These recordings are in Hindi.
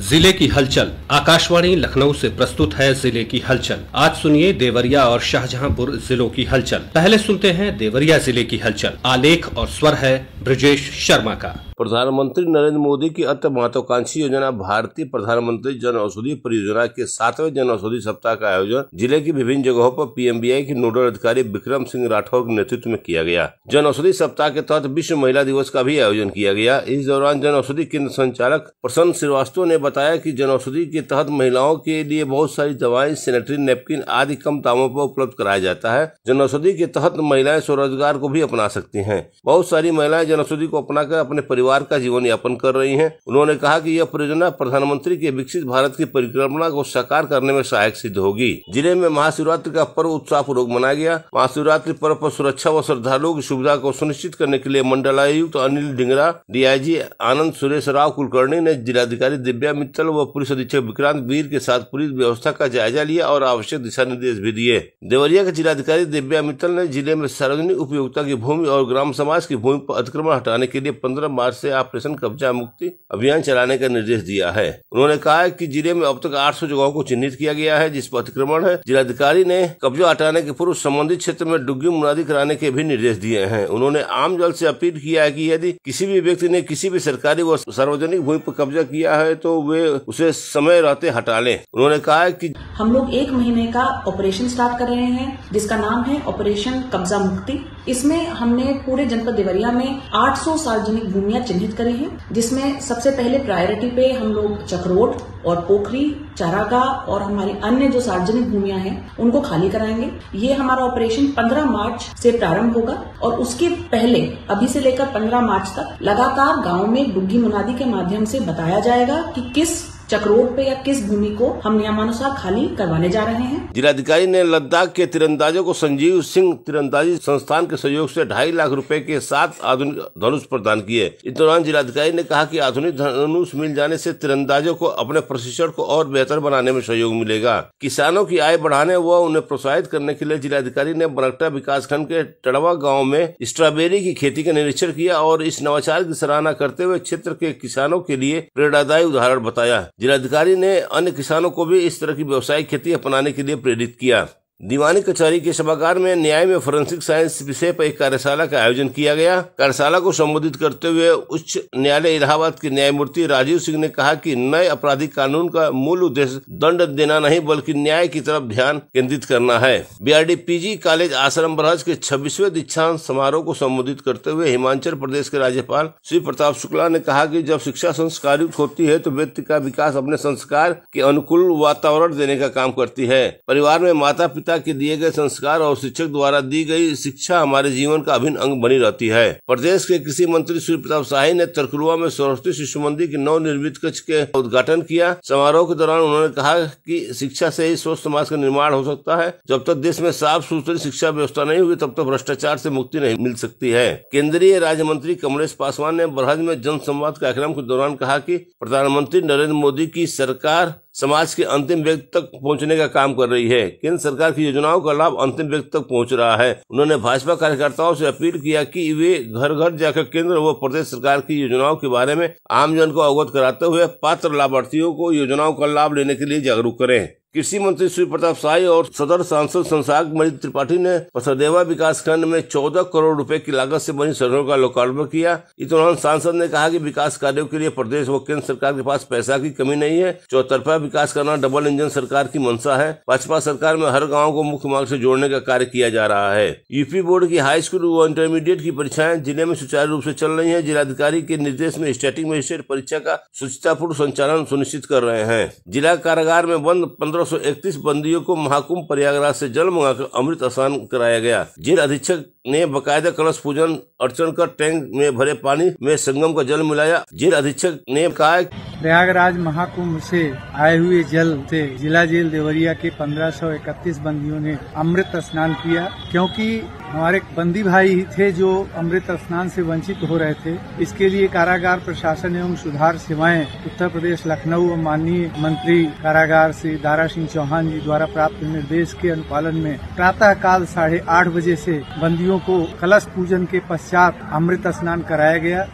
जिले की हलचल। आकाशवाणी लखनऊ से प्रस्तुत है जिले की हलचल। आज सुनिए देवरिया और शाहजहांपुर जिलों की हलचल। पहले सुनते हैं देवरिया जिले की हलचल। आलेख और स्वर है ब्रजेश शर्मा का। प्रधानमंत्री नरेंद्र मोदी की अति महत्वाकांक्षी योजना भारतीय प्रधानमंत्री जन औषधि परियोजना के 7वें जन औषधि सप्ताह का आयोजन जिले की विभिन्न जगहों पर पीएमबीआई के नोडल अधिकारी विक्रम सिंह राठौर के नेतृत्व में किया गया। जन औषधि सप्ताह के तहत विश्व महिला दिवस का भी आयोजन किया गया। इस दौरान जन औषधि केंद्र संचालक प्रसन्न श्रीवास्तव ने बताया कि जन औषधि के तहत महिलाओं के लिए बहुत सारी दवाएं, सैनिटरी नैपकिन आदि कम दामों पर उपलब्ध कराया जाता है। जन औषधि के तहत महिलाएं स्वरोजगार को भी अपना सकती हैं। बहुत सारी महिलाएं जन औषधि को अपनाकर अपने परिवार का जीवन यापन कर रही हैं। उन्होंने कहा कि यह परियोजना प्रधानमंत्री के विकसित भारत की परिकल्पना को साकार करने में सहायक सिद्ध होगी। जिले में महाशिवरात्रि का पर्व उत्साहपूर्वक मनाया गया। महाशिवरात्रि पर्व पर सुरक्षा व श्रद्धालुओं की सुविधा को सुनिश्चित करने के लिए मंडलायुक्त अनिल डिंगरा, डीआईजी आनंद सुरेश राव कुलकर्णी ने जिलाधिकारी दिव्या मित्तल व पुलिस अधीक्षक विक्रांत वीर के साथ पुलिस व्यवस्था का जायजा लिया और आवश्यक दिशा निर्देश भी दिए। देवरिया के जिलाधिकारी दिव्या मित्तल ने जिले में सार्वजनिक उपयोगिता की भूमि और ग्राम समाज की भूमि पर अतिक्रमण हटाने के लिए 15 मार्च से ऑपरेशन कब्जा मुक्ति अभियान चलाने का निर्देश दिया है। उन्होंने कहा कि जिले में अब तक 800 जगहों को चिन्हित किया गया है जिस पर अतिक्रमण है। जिलाधिकारी ने कब्जा हटाने के पूर्व संबंधित क्षेत्र में डुग्गी मुनादी कराने के भी निर्देश दिए हैं। उन्होंने आम जन से अपील किया है कि यदि किसी भी व्यक्ति ने किसी भी सरकारी व सार्वजनिक भूमि पर कब्जा किया है तो वे उसे समय रहते हटा लें। उन्होंने कहा कि हम लोग 1 महीने का ऑपरेशन स्टार्ट कर रहे हैं जिसका नाम है ऑपरेशन कब्जा मुक्ति। इसमें हमने पूरे जनपद देवरिया में 800 सार्वजनिक भूमियां चिन्हित करी हैं, जिसमें सबसे पहले प्रायोरिटी पे हम लोग चक्रोट और पोखरी, चारागाह और हमारी अन्य जो सार्वजनिक भूमियां हैं उनको खाली कराएंगे। ये हमारा ऑपरेशन 15 मार्च से प्रारंभ होगा और उसके पहले अभी से लेकर 15 मार्च तक लगातार गांव में डुग्गी मुनादी के माध्यम से बताया जाएगा कि किस चक्रोट पे या किस भूमि को हम नियमानुसार खाली करवाने जा रहे हैं। जिलाधिकारी ने लद्दाख के तीरंदाजों को संजीव सिंह तीरंदाजी संस्थान के सहयोग से 2.5 लाख रुपए के 7 आधुनिक धनुष प्रदान किए। इस दौरान जिलाधिकारी ने कहा कि आधुनिक धनुष मिल जाने से तीरंदाजों को अपने प्रशिक्षण को और बेहतर बनाने में सहयोग मिलेगा। किसानों की आय बढ़ाने व उन्हें प्रोत्साहित करने के लिए जिलाधिकारी ने बनकटा विकासखंड के टड़वा गाँव में स्ट्रॉबेरी की खेती का निरीक्षण किया और इस नवाचार की सराहना करते हुए क्षेत्र के किसानों के लिए प्रेरणादायी उदाहरण बताया। जिलाधिकारी ने अन्य किसानों को भी इस तरह की व्यावसायिक खेती अपनाने के लिए प्रेरित किया। दीवानी कचहरी के सभागार में न्याय में फोरेंसिक साइंस विषय पर एक कार्यशाला का आयोजन किया गया। कार्यशाला को संबोधित करते हुए उच्च न्यायालय इलाहाबाद के न्यायमूर्ति राजीव सिंह ने कहा कि नए आपराधिक कानून का मूल उद्देश्य दंड देना नहीं बल्कि न्याय की तरफ ध्यान केंद्रित करना है। बीआरडी-पीजी कॉलेज आश्रम बरहज के 26वें दीक्षांत समारोह को संबोधित करते हुए हिमाचल प्रदेश के राज्यपाल श्री प्रताप शुक्ला ने कहा कि जब शिक्षा संस्कारयुक्त होती है तो व्यक्ति का विकास अपने संस्कार के अनुकूल वातावरण देने का काम करती है। परिवार में माता पिता के दिए गए संस्कार और शिक्षक द्वारा दी गई शिक्षा हमारे जीवन का अभिन्न अंग बनी रहती है। प्रदेश के कृषि मंत्री श्री प्रताप शाही ने तरकुलवा में सरस्वती शिशु मंदिर के नवनिर्मित कक्ष के उद्घाटन किया। समारोह के दौरान उन्होंने कहा कि शिक्षा से ही स्वस्थ समाज का निर्माण हो सकता है। जब तक देश में साफ सुथरी शिक्षा व्यवस्था नहीं होगी तब तक भ्रष्टाचार से मुक्ति नहीं मिल सकती है। केंद्रीय राज्य मंत्री कमलेश पासवान ने बरहज में जन संवाद कार्यक्रम के दौरान कहा कि प्रधानमंत्री नरेंद्र मोदी की सरकार समाज के अंतिम व्यक्ति तक पहुंचने का काम कर रही है। केंद्र सरकार की योजनाओं का लाभ अंतिम व्यक्ति तक पहुंच रहा है। उन्होंने भाजपा कार्यकर्ताओं से अपील किया कि वे घर घर जाकर केंद्र व प्रदेश सरकार की योजनाओं के बारे में आमजन को अवगत कराते हुए पात्र लाभार्थियों को योजनाओं का लाभ लेने के लिए जागरूक करें। कृषि मंत्री श्री प्रताप शाही और सदर सांसद संसाग मणि त्रिपाठी ने पथरदेवा विकास खंड में 14 करोड़ रुपए की लागत से बनी सड़कों का लोकार्पण किया। इस दौरान सांसद ने कहा कि विकास कार्यों के लिए प्रदेश व केंद्र सरकार के पास पैसा की कमी नहीं है। चौतरफा विकास करना डबल इंजन सरकार की मंशा है। भाजपा सरकार में हर गाँव को मुख्य मार्ग से जोड़ने का कार्य किया जा रहा है। यूपी बोर्ड की हाई स्कूल व इंटरमीडिएट की परीक्षाएं जिले में सुचारू रूप से चल रही है। जिलाधिकारी के निर्देश में स्टैटिक मजिस्ट्रेट परीक्षा का सुचितापूर्ण संचालन सुनिश्चित कर रहे हैं। जिला कारागार में बंद 1531 बंदियों को महाकुंभ प्रयागराज से जल मंगाकर अमृत स्नान कराया गया। जेल अधीक्षक ने बकायदा कलश पूजन अर्चन कर टैंक में भरे पानी में संगम का जल मिलाया। जेल अधीक्षक ने कहा प्रयागराज महाकुंभ से आए हुए जल से जिला जेल देवरिया के 1531 बंदियों ने अमृत स्नान किया, क्योंकि हमारे बंदी भाई थे जो अमृत स्नान से वंचित हो रहे थे। इसके लिए कारागार प्रशासन एवं सुधार सेवाएं उत्तर प्रदेश लखनऊ और माननीय मंत्री कारागार श्री दारा सिंह चौहान जी द्वारा प्राप्त निर्देश के अनुपालन में प्रातः काल 8:30 बजे से बंदियों को कलश पूजन के पश्चात अमृत स्नान कराया गया।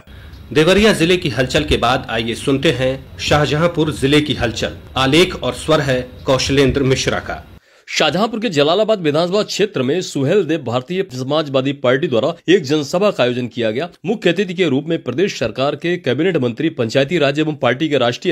देवरिया जिले की हलचल के बाद आइए सुनते हैं शाहजहांपुर जिले की हलचल। आलेख और स्वर है कौशलेंद्र मिश्रा का। शाहजहांपुर के जलालाबाद विधानसभा क्षेत्र में सुहेल देव भारतीय समाजवादी पार्टी द्वारा एक जनसभा का आयोजन किया गया। मुख्य अतिथि के रूप में प्रदेश सरकार के कैबिनेट मंत्री, पंचायती राज एवं पार्टी के राष्ट्रीय